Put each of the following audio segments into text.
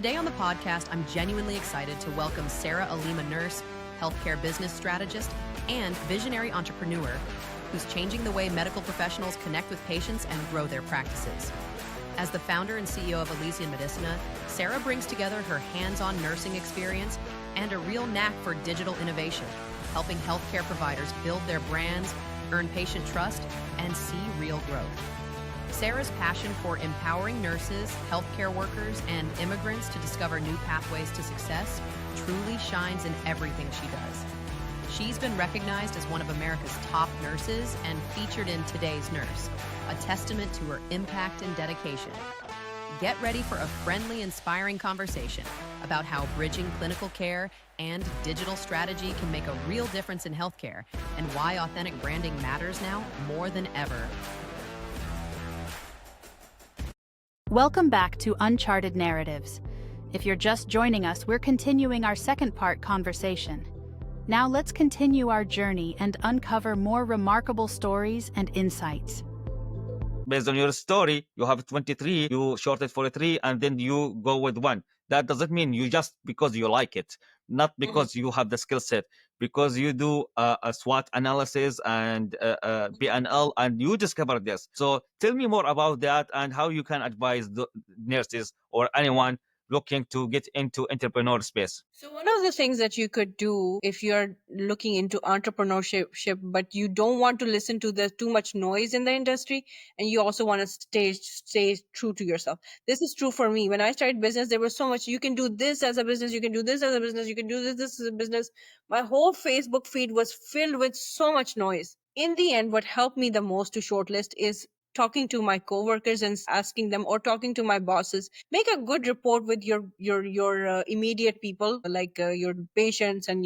Today on the podcast, I'm genuinely excited to welcome Sara Aleem, a nurse, healthcare business strategist, and visionary entrepreneur who's changing the way medical professionals connect with patients and grow their practices. As the founder and CEO of Elysian Medicina, Sara brings together her hands-on nursing experience and a real knack for digital innovation, helping healthcare providers build their brands, earn patient trust, and see real growth. Sara's passion for empowering nurses, healthcare workers, and immigrants to discover new pathways to success truly shines in everything she does. She's been recognized as one of America's top nurses and featured in Today's Nurse, a testament to her impact and dedication. Get ready for a friendly, inspiring conversation about how bridging clinical care and digital strategy can make a real difference in healthcare and why authentic branding matters now more than ever. Welcome back to Uncharted Narratives. If you're just joining us, we're continuing our second part conversation. Now let's continue our journey and uncover more remarkable stories and insights. Based on your story, you have 23, you shorted for 3, and then you go with 1. That doesn't mean you just because you like it, not because you have the skill set, because you do a SWOT analysis and PNL, and you discover this. So tell me more about that and how you can advise the nurses or anyone looking to get into entrepreneur space. So one of the things that you could do if you're looking into entrepreneurship, but you don't want to listen to the too much noise in the industry, and you also want to stay true to yourself. This is true for me. When I started business, there was so much, you can do this as a business, you can do this as a business, you can do this as a business. My whole Facebook feed was filled with so much noise. In the end, what helped me the most to shortlist is talking to my coworkers and asking them, or talking to my bosses. Make a good report with your immediate people, like your patients and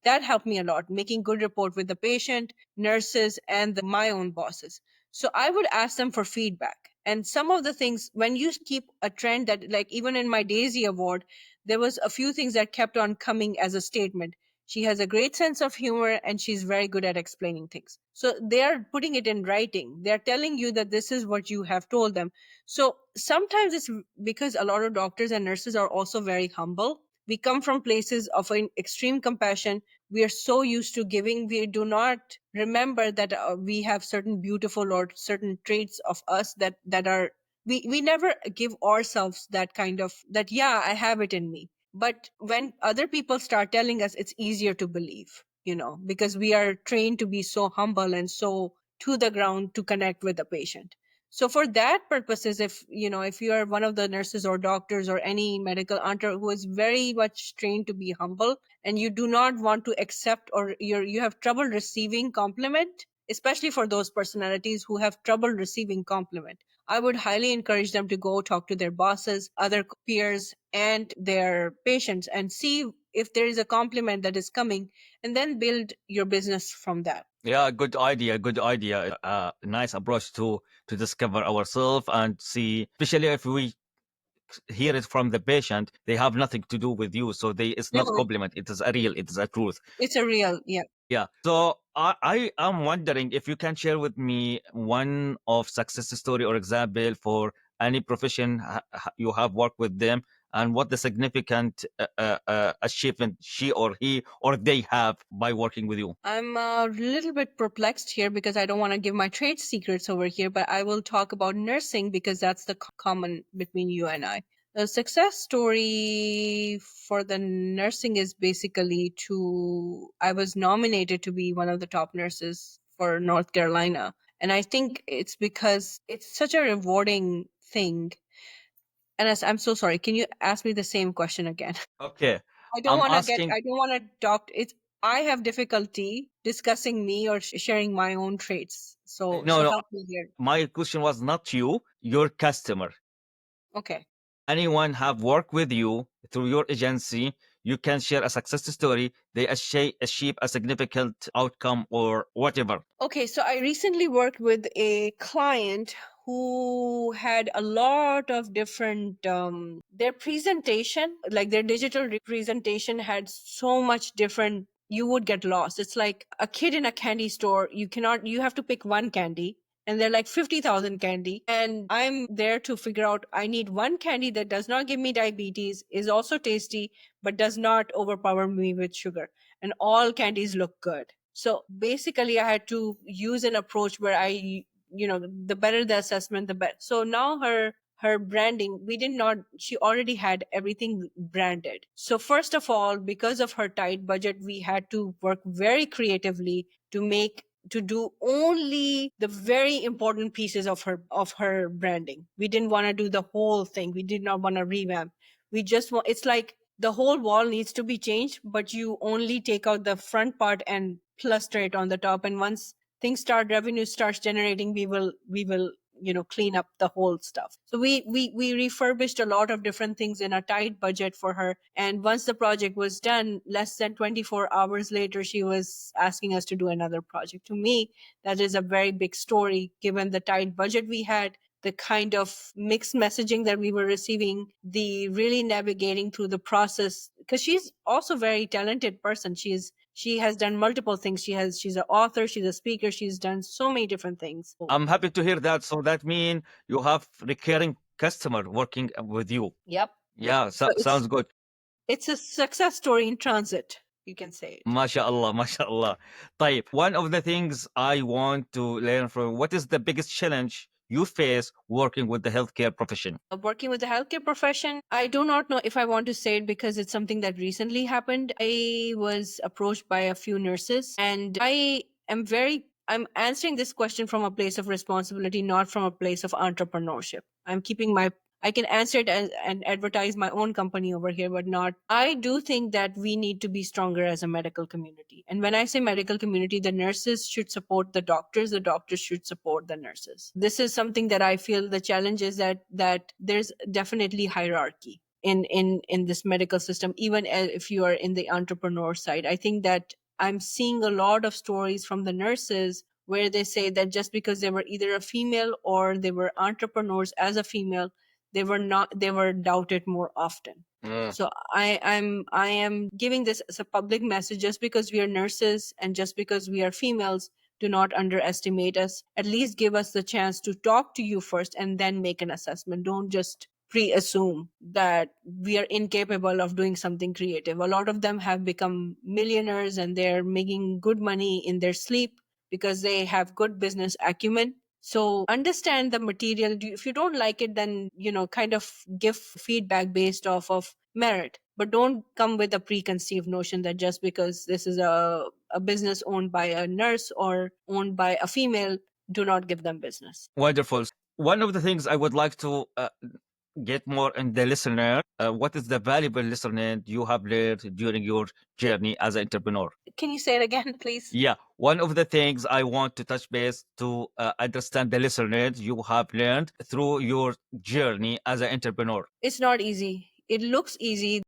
that helped me a lot. Making good report with the patient, nurses, and my own bosses. So I would ask them for feedback. And some of the things, when you keep a trend that, like even in my Daisy Award, there was a few things that kept on coming as a statement. She has a great sense of humor and she's very good at explaining things. So they are putting it in writing. They're telling you that this is what you have told them. So sometimes it's because a lot of doctors and nurses are also very humble. We come from places of an extreme compassion. We are so used to giving. We do not remember that we have certain beautiful or certain traits of us that are, we never give ourselves that kind of, that, yeah, I have it in me. But when other people start telling us, it's easier to believe, because we are trained to be so humble and so to the ground to connect with the patient. So for that purposes, if you are one of the nurses or doctors or any medical entrepreneur who is very much trained to be humble, and you do not want to accept, or you have trouble receiving compliment, especially for those personalities who have trouble receiving compliment, I would highly encourage them to go talk to their bosses, other peers, and their patients and see if there is a compliment that is coming, and then build your business from that. Yeah, good idea. Good idea. Nice approach to discover ourselves and see, especially if we hear it from the patient, they have nothing to do with you. So it's not compliment. It is a truth. It's a real, yeah. Yeah. So I am wondering if you can share with me one of success story or example for any profession you have worked with them, and what the significant achievement she or he or they have by working with you. I'm a little bit perplexed here because I don't want to give my trade secrets over here, but I will talk about nursing because that's the common between you and I. The success story for the nursing is basically I was nominated to be one of the top nurses for North Carolina. And I think it's because it's such a rewarding thing. And I'm so sorry. Can you ask me the same question again? Okay. I don't want to talk. I have difficulty discussing me or sharing my own traits. So help me here. My question was not you, your customer. Okay. Anyone have worked with you through your agency, you can share a success story, they achieve a significant outcome or whatever. Okay, so I recently worked with a client who had a lot of different, their presentation, like their digital representation had so much different, you would get lost. It's like a kid in a candy store. You have to pick one candy. and they're like 50,000 candy. And I'm there to figure out, I need one candy that does not give me diabetes, is also tasty, but does not overpower me with sugar. And all candies look good. So basically, I had to use an approach where the better the assessment, the better. So now her branding, we did not, she already had everything branded. So first of all, because of her tight budget, we had to work very creatively to do only the very important pieces of her branding. We didn't want to do the whole thing. We did not want to revamp. We just want, it's like the whole wall needs to be changed, but you only take out the front part and cluster it on the top. And once revenue starts generating, we will clean up the whole stuff. So we refurbished a lot of different things in a tight budget for her. And once the project was done, less than 24 hours later, she was asking us to do another project. To me, that is a very big story, given the tight budget we had, the kind of mixed messaging that we were receiving, the really navigating through the process, because she's also a very talented person. She has done multiple things. She's an author, she's a speaker, she's done so many different things. I'm happy to hear that. So that means you have recurring customer working with you. Yep. Yeah, sounds good. It's a success story in transit, you can say it. MashaAllah, MashaAllah. طيب, one of the things I want to learn from, what is the biggest challenge you face working with the healthcare profession? Working with the healthcare profession, I do not know if I want to say it because it's something that recently happened. I was approached by a few nurses, and I'm answering this question from a place of responsibility, not from a place of entrepreneurship. I can answer it and advertise my own company over here, but not. I do think that we need to be stronger as a medical community. And when I say medical community, the nurses should support the doctors should support the nurses. This is something that I feel the challenge is that there's definitely hierarchy in this medical system, even if you are in the entrepreneur side. I think that I'm seeing a lot of stories from the nurses where they say that just because they were either a female or they were entrepreneurs as a female, they were doubted more often. So I am giving this as a public message. Just because we are nurses and just because we are females, do not underestimate us. At least give us the chance to talk to you first and then make an assessment. Don't just pre-assume that we are incapable of doing something creative. A lot of them have become millionaires and they're making good money in their sleep because they have good business acumen. So understand the material. If you don't like it, then, kind of give feedback based off of merit. But don't come with a preconceived notion that just because this is a business owned by a nurse or owned by a female, do not give them business. Wonderful. One of the things I would like to get more in the listener, what is the valuable lesson you have learned during your journey as an entrepreneur? Can you say it again, please? Yeah, one of the things I want to touch base to understand the listeners you have learned through your journey as an entrepreneur. It's not easy. It looks easy.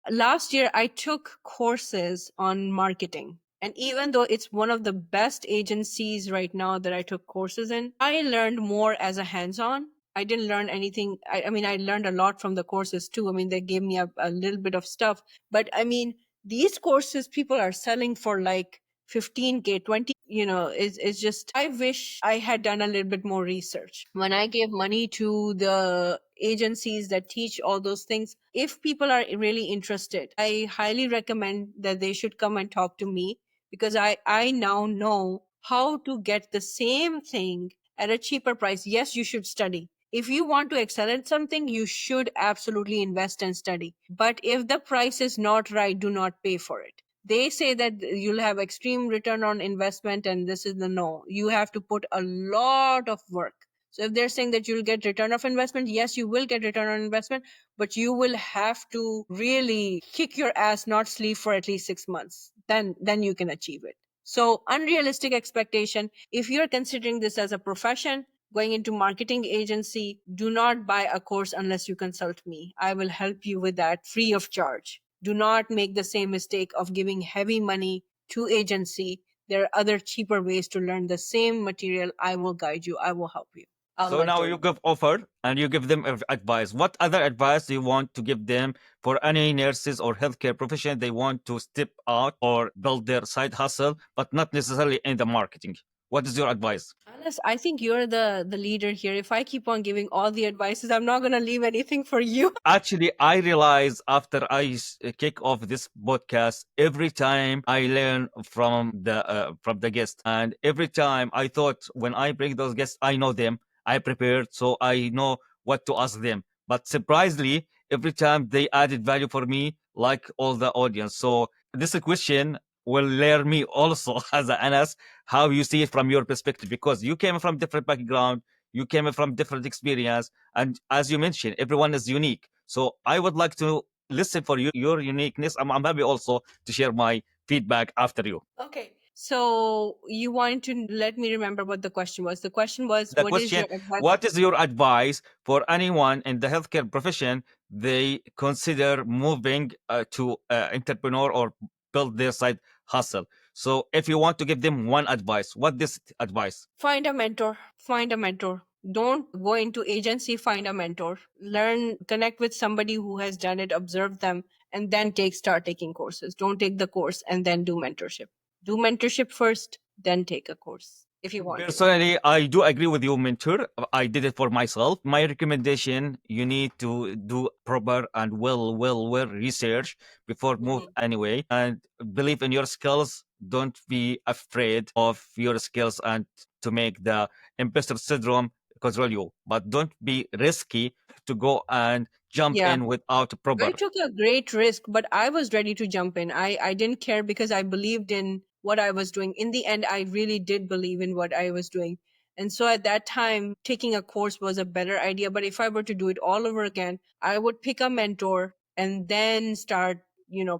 Last year, I took courses on marketing. And even though it's one of the best agencies right now that I took courses in, I learned more as a hands-on. I didn't learn anything. I mean, I learned a lot from the courses too. I mean, they gave me a little bit of stuff. But I mean, these courses people are selling for like 15K, 20, it's just, I wish I had done a little bit more research. When I gave money to the agencies that teach all those things, if people are really interested, I highly recommend that they should come and talk to me, because I now know how to get the same thing at a cheaper price. Yes, you should study. If you want to excel at something, you should absolutely invest and study. But if the price is not right, do not pay for it. They say that you'll have extreme return on investment, and this is the no. You have to put a lot of work. So if they're saying that you'll get return of investment, yes, you will get return on investment, but you will have to really kick your ass, not sleep for at least 6 months. Then you can achieve it. So unrealistic expectation. If you're considering this as a profession, going into marketing agency, do not buy a course unless you consult me. I will help you with that free of charge. Do not make the same mistake of giving heavy money to agency. There are other cheaper ways to learn the same material. I will guide you. I will help you. So now you give offer and you give them advice. What other advice do you want to give them for any nurses or healthcare profession they want to step out or build their side hustle, but not necessarily in the marketing? What is your advice? Anas, I think you're the leader here. If I keep on giving all the advices, I'm not gonna leave anything for you. Actually, I realize after I kick off this podcast, every time I learn from the guest, and every time I thought when I bring those guests, I know them, I prepared, so I know what to ask them. But surprisingly, every time they added value for me, like all the audience. So this question will learn me also as an Anas how you see it from your perspective, because you came from different background, you came from different experience, and as you mentioned, everyone is unique. So I would like to listen for you, your uniqueness. I'm happy also to share my feedback after you. Okay. So you want to let me remember what the question was. The question was, The what is your question, advice? what is your advice for anyone in the healthcare profession they consider moving to entrepreneur or build their side hustle? So if you want to give them one advice, what this advice? Find a mentor. Find a mentor. Don't go into agency, find a mentor. Learn, connect with somebody who has done it, observe them, and then start taking courses. Don't take the course and then do mentorship. Do mentorship first, then take a course if you want to. Personally, I do agree with you, mentor. I did it for myself. My recommendation, you need to do proper and well research before move anyway, and believe in your skills. Don't be afraid of your skills and to make the imposter syndrome control you. But don't be risky to go and jump Yeah. in without proper. I took a great risk, but I was ready to jump in. I didn't care because I believed in what I was doing. In the end, I really did believe in what I was doing. And so at that time, taking a course was a better idea. But if I were to do it all over again, I would pick a mentor and then start,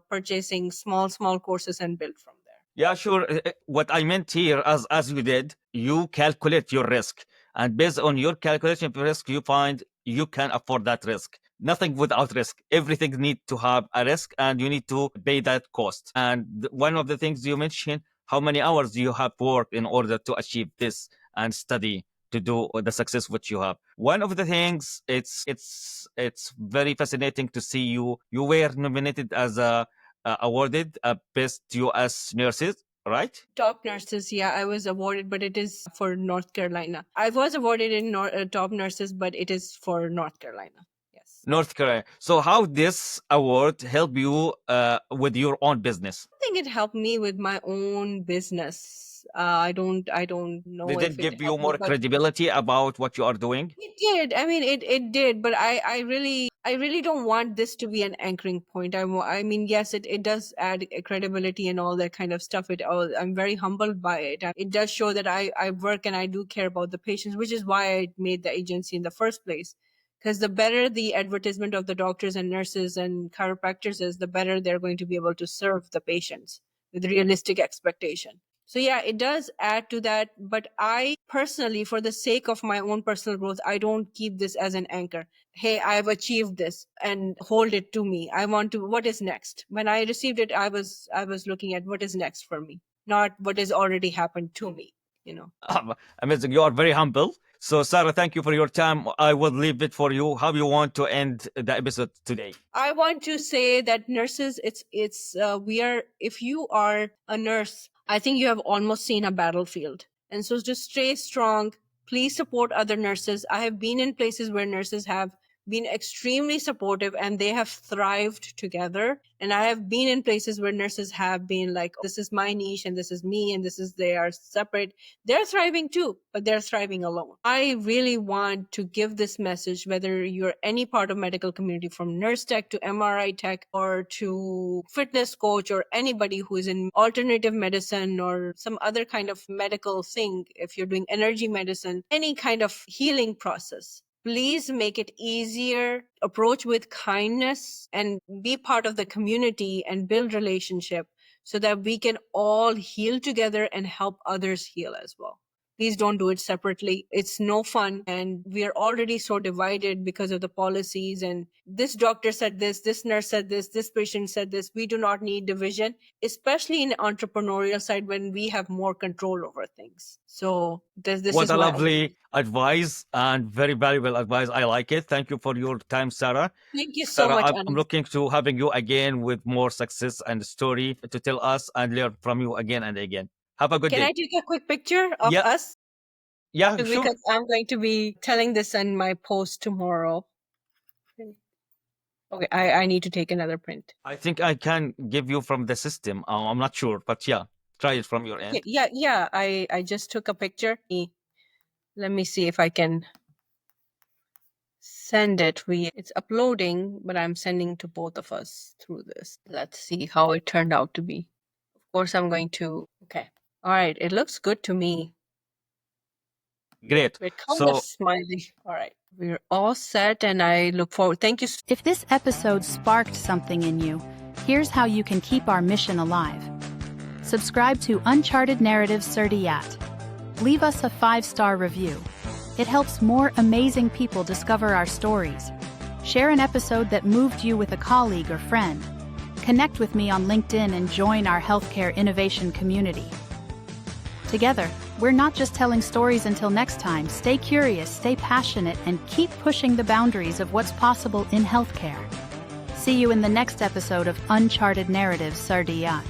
purchasing small courses and build from there. Yeah, sure. What I meant here, as you did, you calculate your risk, and based on your calculation of risk, you find you can afford that risk. Nothing without risk. Everything need to have a risk, and you need to pay that cost. And one of the things you mentioned, how many hours you have worked in order to achieve this and study to do the success which you have. One of the things, it's very fascinating to see you. You were nominated as a awarded best US nurses, right? Top nurses, yeah, I was awarded, but it is for North Carolina. I was awarded in top nurses, but it is for North Carolina. Yes. North Carolina. So how this award help you with your own business? I think it helped me with my own business. I don't know Did if it it give you helped me, more but credibility about what you are doing? it did. I mean, it did, but I really don't want this to be an anchoring point. I mean, yes, it does add credibility and all that kind of stuff. I'm very humbled by it. It does show that I work and I do care about the patients, which is why I made the agency in the first place. Because the better the advertisement of the doctors and nurses and chiropractors is, the better they're going to be able to serve the patients with realistic expectation. So yeah, it does add to that. But I personally, for the sake of my own personal growth, I don't keep this as an anchor. Hey, I've achieved this and hold it to me. I want to, what is next? When I received it, I was looking at what is next for me, not what has already happened to me. Amazing. You are very humble. So, Sarah, thank you for your time. I will leave it for you. How you want to end the episode today? I want to say that nurses, we are, if you are a nurse, I think you have almost seen a battlefield. And so just stay strong. Please support other nurses. I have been in places where nurses have been extremely supportive and they have thrived together. And I have been in places where nurses have been like, this is my niche and this is me and they are separate. They're thriving too, but they're thriving alone. I really want to give this message, whether you're any part of medical community, from nurse tech to MRI tech or to fitness coach or anybody who is in alternative medicine or some other kind of medical thing, if you're doing energy medicine, any kind of healing process. Please make it easier, approach with kindness, and be part of the community and build relationship so that we can all heal together and help others heal as well. Please don't do it separately. It's no fun. And we are already so divided because of the policies. And this doctor said this nurse said this patient said this. We do not need division, especially in entrepreneurial side when we have more control over things. So this What is a my lovely advice and very valuable advice. I like it. Thank you for your time, Sarah. Thank you so Sarah, much, I'm Anas. looking to having you again with more success and story to tell us and learn from you again and again. Have a good Can day. I take a quick picture of Yeah, us? yeah, sure. Because I'm going to be telling this in my post tomorrow. Okay, I need to take another print. I think I can give you from the system. I'm not sure, but yeah, try it from your end. Yeah. I just took a picture. Let me see if I can send it. It's uploading, but I'm sending to both of us through this. Let's see how it turned out to be. Of course, I'm going to. Okay. All right. It looks good to me. Great. We're kind So of smiley. All right. We're all set, and I look forward. Thank you. If this episode sparked something in you, here's how you can keep our mission alive. Subscribe to Uncharted Narratives Certiat. Leave us a 5-star review. It helps more amazing people discover our stories. Share an episode that moved you with a colleague or friend. Connect with me on LinkedIn and join our healthcare innovation community. Together, we're not just telling stories. Until next time, stay curious, stay passionate, and keep pushing the boundaries of what's possible in healthcare. See you in the next episode of Uncharted Narratives Certiat.